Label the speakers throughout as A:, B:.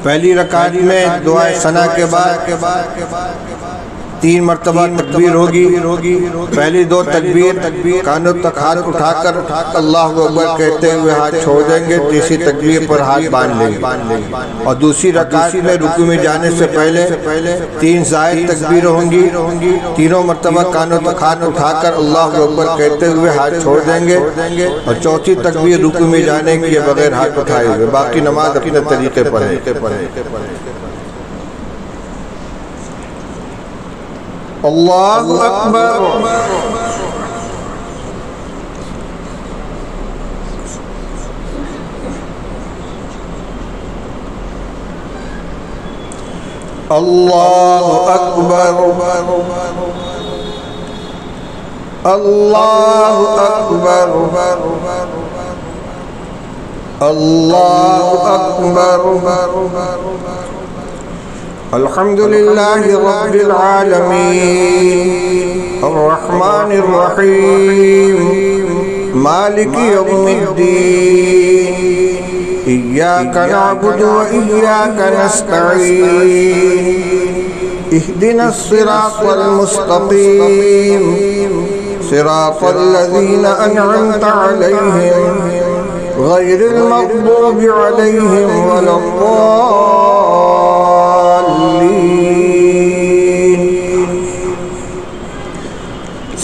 A: पहली रकात में दुआ सना के बाद 3 मरतबा तकबीर होगी। पहली 2 तकबीर कानों तक हाथ उठाकर अल्लाहु अकबर कहते हुए हाथ छोड़ देंगे। तीसरी तकबीर पर हाथ बांध लेंगे। और दूसरी रकात में रुकू में जाने से पहले 3 ज़ायद तकबीर होंगी। तीनों मरतबा कानों तक हाथ उठाकर अल्लाहु अकबर कहते हुए हाथ छोड़ देंगे। और चौथी तकबीर रुकू में जाने के बगैर हाथ उठाए हुए। बाकी नमाज अपने तरीके पर है। अल्लाहु अकबर। अल्लाहु अकबर। अल्लाहु अकबर। अल्लाहु अकबर। अल्हम्दुलिल्लाहि रब्बिल आलमीन अर्रहमानिर रहीम मालिकि यौमिद्दीन इय्याका नअबुदु व इय्याका नस्तईन इहदिनस सिरातल मुस्तकीम सिरातल लज़ीना अनअमता अलैहिम गैरिल मग़दूबि अलैहिम वलद्दाल्लीन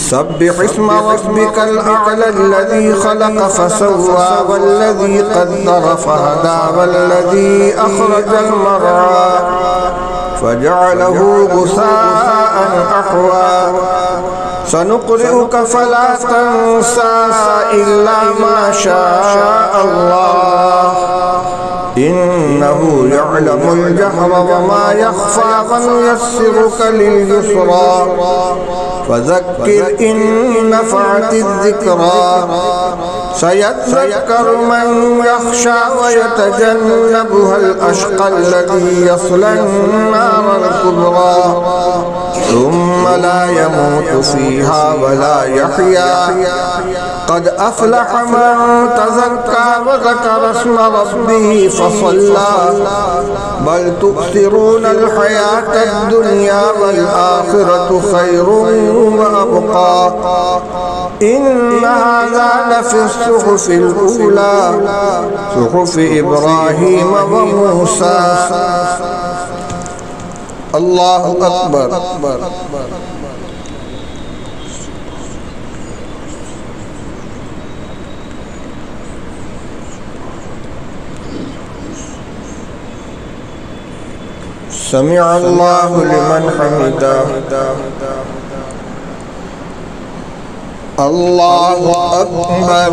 A: सब्बिह इस्म रब्बिकल अअला अल्लज़ी खलक़ फसव्वा वल्लज़ी क़द्दर फहदा वल्लज़ी अख़रजल मरअा फजअलहु गुसाअन अहवा सनुक़रिउक फला तंसा इल्ला मा शाअ अल्लाह इन्नहु यअलमुल जहरा व मा यख़फ़ा वनुयस्सिरुक लिल-युस्रा फज़क्किर इन नफ़अतिज़ ज़िक्रा सयज़्ज़क्करु मन यख़शा व यतजन्नबुहल अश्क़ा अल्लज़ी यस्लन नारल कुब्रा सुम्मा ला यमूतु फ़ीहा व ला यहया क़द अफ़लह मन तज़क्का व ज़करा अस्म रब्बिही फ़सल्ला बल तु'सिरूनल हयातद दुनिया वल आखिरतु खैरुन व अबक़ा इन्न हाज़ा लफ़िस्सुहुफ़िल ऊला सुहुफ़ि इब्राहीम व मूसा। अल्लाहु अकबर। समिअ अल्लाहु लिमन हमिदा। अल्लाहु अकबर।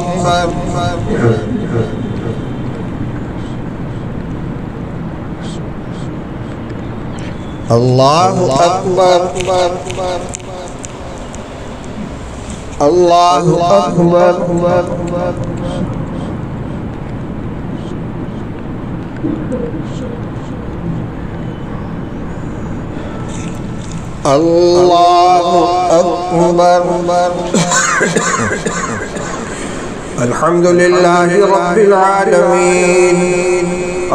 A: अल्लाहु अकबर। अल्लाहु अकबर। अल्लाहु अकबर। अल्हम्दुलिल्लाहि रब्बिल आलमीन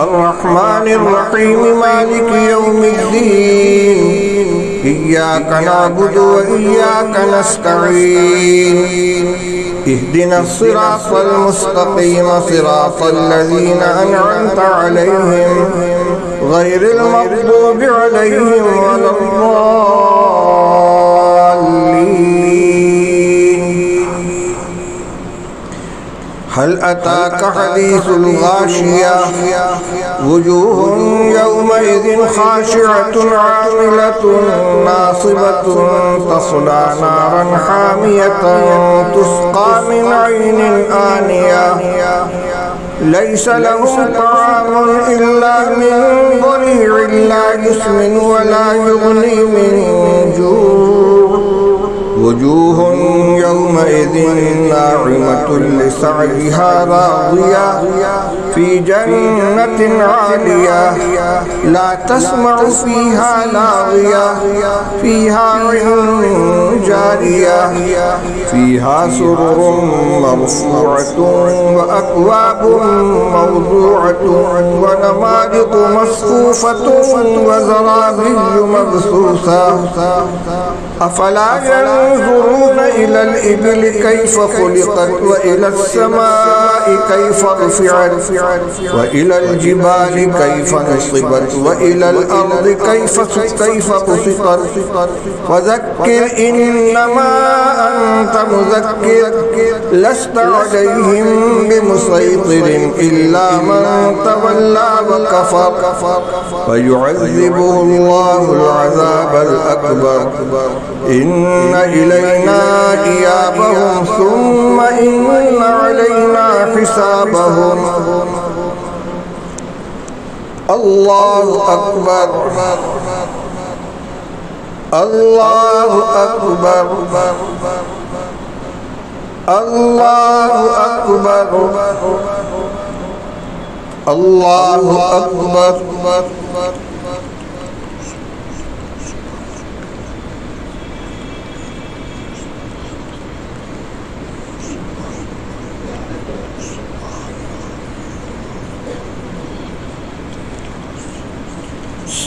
A: अर्रहमानिर रहीम मालिकि यौमिद्दीन इय्याका नअबुदु व इय्याका नस्तईन इहदिनस सिरातल मुस्तकीम सिरातल लज़ीना अनअमता अलैहिम गैरिल मग़दूबि अलैहिम वलद्दाल्लीन हल अताका हदीसुल गाशिया वुजूहुन यौमइज़िन खाशिअतुन आमिलतुन नासिबतुन तस्ला नारन हामियतन तुस्क़ा मिन ऐनिन आनिया लैसा लहुम ताअमुन इल्ला मिन ज़री'इन ला युस्मिन व ला युग़नी मिन जूअ वजूहुन यौमइज़िन ना'iमतुन लिसअयहा राज़िया फी जन्नतिन आलिया ला तस्मउ फीहा लागिया फीहा ऐनुन जारिया फीहा सुरुरुन मरफूअतुन व अक्वाबुन मौदूअतुन व नमारिक़ु मस्फूफ़तुन व ज़राबिय्यु मबसूसा अफला यंज़ुरून इलल इबिल कैफ़ ख़ुलिक़त व इलस समाई कैफ़ रुफ़िअत व इलल जिबाली कैफ़ नुसिबत व इलल अर्दि कैफ़ बुसितत फ़ज़क्किर इन्नमा अंत मुज़क्किर लस्त अलैहिम बिमुसैतिरिन इल्ला मन तवल्ला व कफ़र फ़युअज़्ज़िबुहुल्लाहुल अज़ाबल अकबर इन्ना इलैना इयाबहुम सुम्मा इन्ना अलैना हिसाबहुम। अल्लाहु अकबर अल्लाहु अकबर अल्लाहु अकबर अल्लाहु अकबर।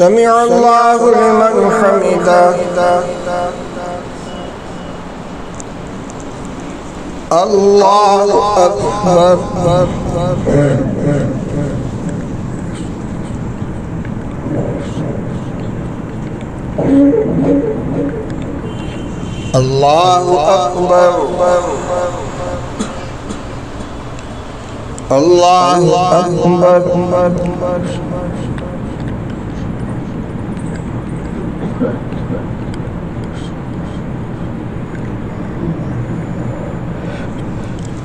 A: समिअ अल्लाहु लिमन हमिदा अल्लाहु अकबर अल्लाहु अकबर अल्लाहु अकबर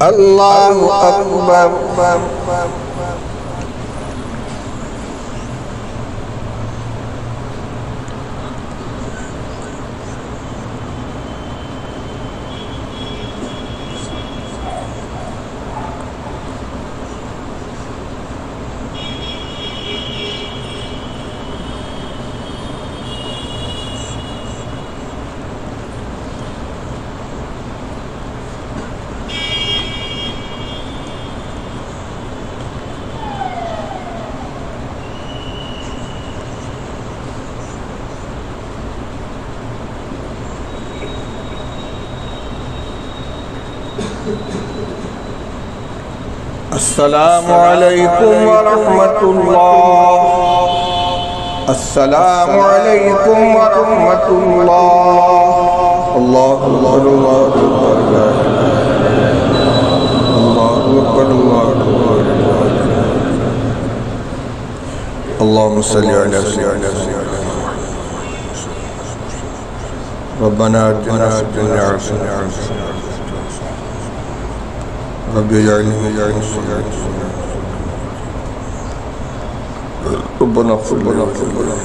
A: अल्लाहु अकबर। अस्सलामु अलैकुम व रहमतुल्लाह। अस्सलामु अलैकुम व रहमतुल्लाह। अल्लाहु अकबर अल्लाहु अकबर अल्लाहुम्मा सल्लि अला सय्यिदिना रब्बना आतिना फिद दुन्या हसनह रब्बी जअलनी रब्बना इग़फिर लना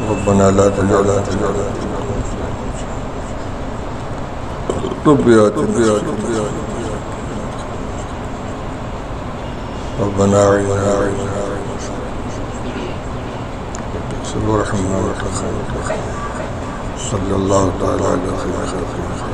A: रब्बना ला तज़िग़ रब्बी आतिना रब्बना अ'इन्ना सुब्हानल्लाह सल्लल्लाहु तआला अलैहि वसल्लम।